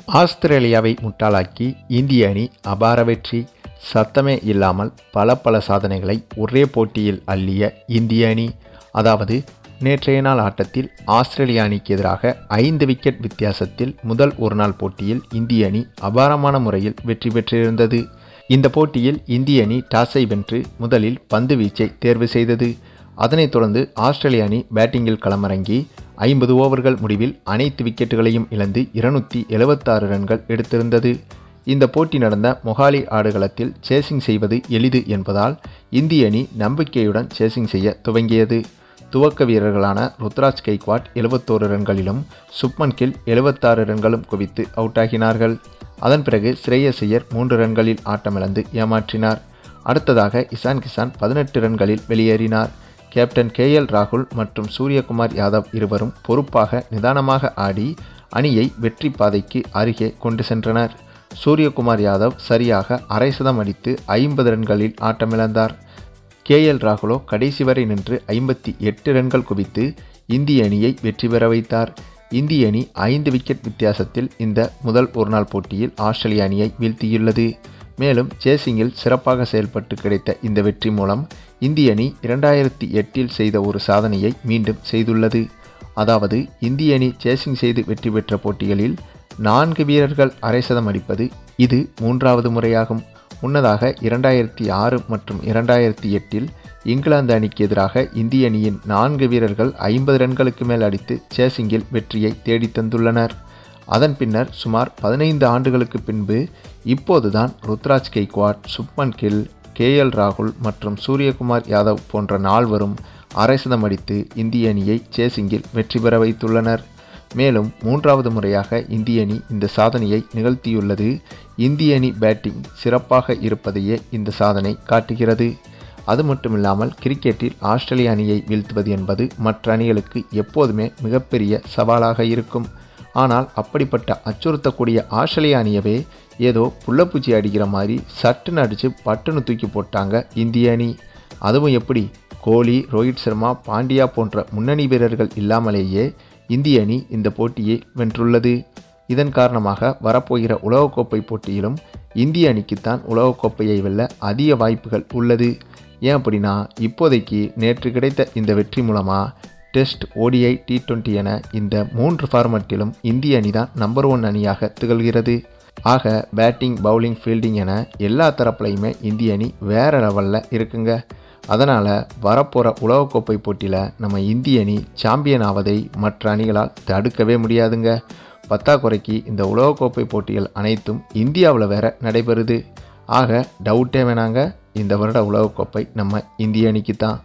ஆஸ்திரேலியாவை முட்டாளாக்கி இந்திய அணி அபார வெற்றி. சத்தமே இல்லாமல் பல சாதனைகளை ஒரே போட்டியில் அள்ளிய இந்திய அணி. அதாவது நேற்றைய நாள் ஆட்டத்தில் ஆஸ்திரேலிய அணிக்கு எதிராக 5 விக்கெட் வித்தியாசத்தில் முதல் ஒருநாள் போட்டியில் இந்திய அணி அபாரமான முறையில் வெற்றி பெற்றிருந்தது. இந்த போட்டியில் இந்திய அணி டாஸை வென்று முதலில் பந்து வீச்சை தேர்வு செய்தது. அதனைத் தொடர்ந்து ஆஸ்திரேலிய அணி பேட்டிங்கில் களமிறங்கி 50 ஓவர்கள் முடிவில் அனைத்து விக்கெட்டுகளையும் இழந்து 276 ரன்கள் எடுத்திருந்தது. இந்த போட்டி நடந்த மொஹாலி ஆடுகளத்தில் சேசிங் செய்வது எளிது என்பதால் இந்திய அணி நம்பிக்கையுடன் சேசிங் செய்ய துவங்கியது. துவக்க வீரர்களான ருத்ராஜ் கெய்க்வாட் 71 ரன்களிலும் சுப்மன் கில் 76 ரன்களும் குவித்து அவுட் ஆகினார்கள். அதன் பிறகு ஸ்ரேயஸ் ஐயர் 3 ரன்களில் ஆட்டமிழந்து ஏமாற்றினார். அடுத்ததாக இசான் கிசான் 18 ரன்களில் வெளியேறினார். கேப்டன் KL ராகுல் மற்றும் சூரியகுமார் யாதவ் இருவரும் பொறுப்பாக நிதானமாக ஆடி அணியை வெற்றி பாதைக்கு அருகே கொண்டு சென்றனர். சூரியகுமார் யாதவ் சரியாக அரை சதம் அடித்து 50 ரன்களில் ஆட்டமிழந்தார். KL ராகுலோ கடைசி வரை நின்று 58 ரன்கள் குவித்து இந்திய அணியை வெற்றி பெற வைத்தார். இந்திய அணி 5 விக்கெட் வித்தியாசத்தில் இந்த முதல் ஒருநாள் போட்டியில் ஆஸ்திரேலிய அணியை வீழ்த்தியுள்ளது. மேலும் சேசிங்கில் சிறப்பாக செயல்பட்டு கிடைத்த இந்த வெற்றி மூலம் இந்திய அணி 2008 செய்த ஒரு சாதனையை மீண்டும் செய்துள்ளது. அதாவது இந்திய அணி சேசிங் செய்து வெற்றி பெற்ற போட்டிகளில் 4 வீரர்கள் அரை சதம் அடிப்பது இது 3வது முறையாகும். முன்னதாக 2006 மற்றும் 2008 இங்கிலாந்து அணிக்கு எதிராக இந்திய அணியின் 4 வீரர்கள் 50 ரன்களுக்கு மேல் அடித்து சேசிங்கில் வெற்றியை தேடித்தந்துள்ளனர். அதன் பின்னர் சுமார் 15 ஆண்டுகளுக்கு பின்பு இப்போதுதான் ருத்ராஜ் கெய்க்வாட், சுப்மன் கில், KL ராகுல் மற்றும் சூரியகுமார் யாதவ் போன்ற 4வரும் அரை சதம் அடித்து இந்திய அணியை சேசிங்கில் வெற்றி பெற வைத்துள்ளனர். மேலும் 3வது முறையாக இந்திய அணி இந்த சாதனையை நிகழ்த்தியுள்ளது. இந்திய அணி பேட்டிங் சிறப்பாக இருப்பதையே இந்த சாதனை காட்டுகிறது. அது மட்டுமில்லாமல் கிரிக்கெட்டில் ஆஸ்திரேலிய அணியை வீழ்த்துவது என்பது மற்ற அணிகளுக்கு எப்போதுமே மிகப்பெரிய சவாலாக இருக்கும். ஆனால் அப்படிப்பட்ட அச்சுறுத்தக்கூடிய ஆஸ்திரேலிய அணியவே ஏதோ புள்ளப்பூச்சி அடிக்கிற மாதிரி சட்டுன்னு அடித்து பட்டுன்னு தூக்கி போட்டாங்க இந்திய அணி. அதுவும் எப்படி? கோலி, ரோஹித் சர்மா, பாண்டியா போன்ற முன்னணி வீரர்கள் இல்லாமலேயே இந்திய அணி இந்த போட்டியை வென்றுள்ளது. இதன் காரணமாக வரப்போகிற உலகக்கோப்பை போட்டியிலும் இந்திய அணிக்குத்தான் உலகக்கோப்பையை வெல்ல அதிக வாய்ப்புகள் உள்ளது. ஏன் அப்படின்னா இப்போதைக்கு நேற்று கிடைத்த இந்த வெற்றி மூலமாக டெஸ்ட், ODI, T20 என இந்த 3 ஃபார்மட்டிலும் இந்திய அணி தான் நம்பர் 1 அணியாக திகழ்கிறது. ஆக பேட்டிங், பவுலிங், ஃபீல்டிங் என எல்லா தரப்புலையுமே இந்திய அணி வேறு லெவலில் இருக்குங்க. அதனால் வரப்போகிற உலகக்கோப்பை போட்டியில் நம்ம இந்திய அணி சாம்பியன் ஆவதை மற்ற அணிகளால் தடுக்கவே முடியாதுங்க. பத்தாக்குறைக்கு இந்த உலகக்கோப்பை போட்டிகள் அனைத்தும் இந்தியாவில் வேற நடைபெறுது. ஆக டவுட்டே வேணாங்க, இந்த வருட உலகக்கோப்பை நம்ம இந்திய அணிக்கு தான்.